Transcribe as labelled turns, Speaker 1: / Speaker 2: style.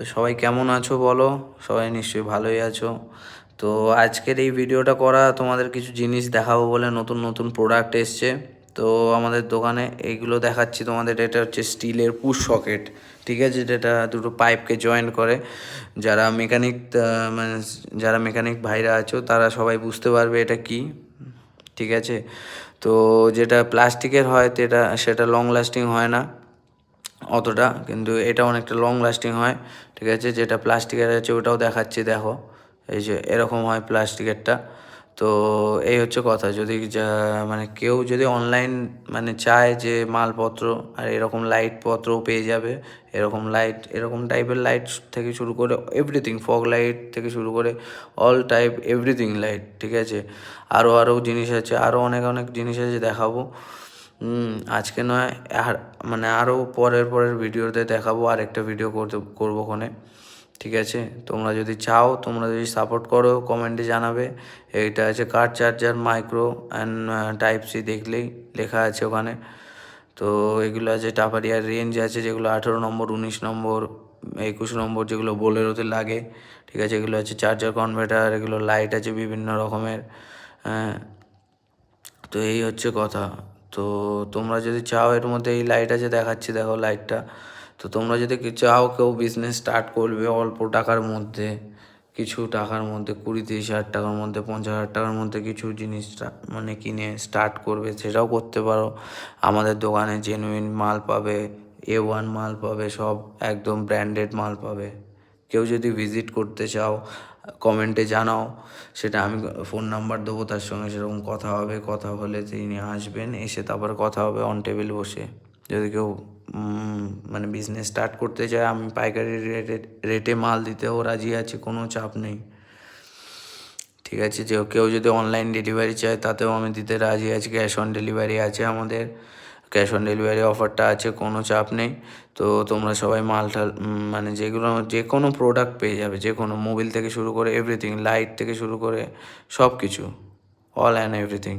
Speaker 1: তো সবাই কেমন আছো বলো? সবাই নিশ্চয়ই ভালোই আছো। তো আজকের এই ভিডিওটা করা তোমাদের কিছু জিনিস দেখাবো বলে, নতুন নতুন প্রোডাক্ট এসছে। তো আমাদের দোকানে এইগুলো দেখাচ্ছি তোমাদের। এটা হচ্ছে স্টিলের পুশ সকেট, ঠিক আছে, যেটা দুটো পাইপকে জয়েন করে। যারা মেকানিক মানে যারা মেকানিক ভাইরা আছো তারা সবাই বুঝতে পারবে এটা কি, ঠিক আছে। তো যেটা প্লাস্টিকের হয় সেটা লং লাস্টিং হয় না অতটা, কিন্তু এটা অনেকটা লং লাস্টিং হয়, ঠিক আছে। যেটা প্লাস্টিকের আছে ওটাও দেখাচ্ছি, দেখো। এই যে এরকম হয় প্লাস্টিকেরটা। তো এই হচ্ছে কথা। যদি মানে কেউ যদি অনলাইন মানে চায় যে মালপত্র আর এরকম লাইটপত্রও পেয়ে যাবে। এরকম লাইট, এরকম টাইপের লাইট থেকে শুরু করে এভরিথিং, ফগ লাইট থেকে শুরু করে অল টাইপ এভরিথিং লাইট, ঠিক আছে। আরও জিনিস আছে, আরও অনেক অনেক জিনিস আছে, দেখাবো। আজকে নয়, আর মানে আরও পরের ভিডিওতে দেখাবো। আরেকটা ভিডিও করবো ওখানে, ঠিক আছে। তোমরা যদি চাও, তোমরা যদি সাপোর্ট করো, কমেন্টে জানাবে। এইটা আছে car charger micro and type C, দেখলেই লেখা আছে ওখানে। তো এগুলো আছে টাপারিয়ার রেঞ্জ আছে, যেগুলো 18 নম্বর, 19 নম্বর, 21 নম্বর, যেগুলো বোলেরোতে লাগে, ঠিক আছে। এগুলো আছে চার্জার কনভার্টার, এগুলো লাইট আছে বিভিন্ন রকমের। হ্যাঁ, তো এই হচ্ছে কথা। তো তোমরা যদি চাও, এর মধ্যে এই লাইট আছে, দেখাচ্ছি, দেখো লাইটটা। তো তোমরা যদি চাও কেউ বিজনেস স্টার্ট করবে অল্প টাকার মধ্যে, কিছু টাকার মধ্যে, 20-30 হাজার টাকার মধ্যে, 50,000 টাকার মধ্যে কিছু জিনিসটা মানে কিনে স্টার্ট করবে, সেটাও করতে পারো। আমাদের দোকানে জেনুইন মাল পাবে, A1 মাল পাবে, সব একদম ব্র্যান্ডেড মাল পাবে। কেউ যদি ভিজিট করতে চাও, কমেন্টে জানাও, সেটা আমি ফোন নাম্বার দেবো, তার সঙ্গে সেরকম কথা হবে। কথা হলে তিনি আসবেন, এসে তারপর কথা হবে অন টেবিল বসে। যদি কেউ মানে বিজনেস স্টার্ট করতে চায়, আমি পাইকারি রেটে মাল দিতেও রাজি আছি, কোনো চাপ নেই, ঠিক আছে। যে কেউ যদি অনলাইন ডেলিভারি চায়, তাতেও আমি দিতে রাজি আছি। ক্যাশ অন ডেলিভারি আছে আমাদের, ক্যাশ অন ডেলিভারি অফারটা আছে, কোনো চাপ নেই। তো তোমরা সবাই মালটা মানে যে কোনো প্রোডাক্ট পেয়ে যাবে, যে কোনো মোবিল থেকে শুরু করে এভরিথিং, লাইট থেকে শুরু করে সব কিছু, অল অ্যান্ড এভরিথিং।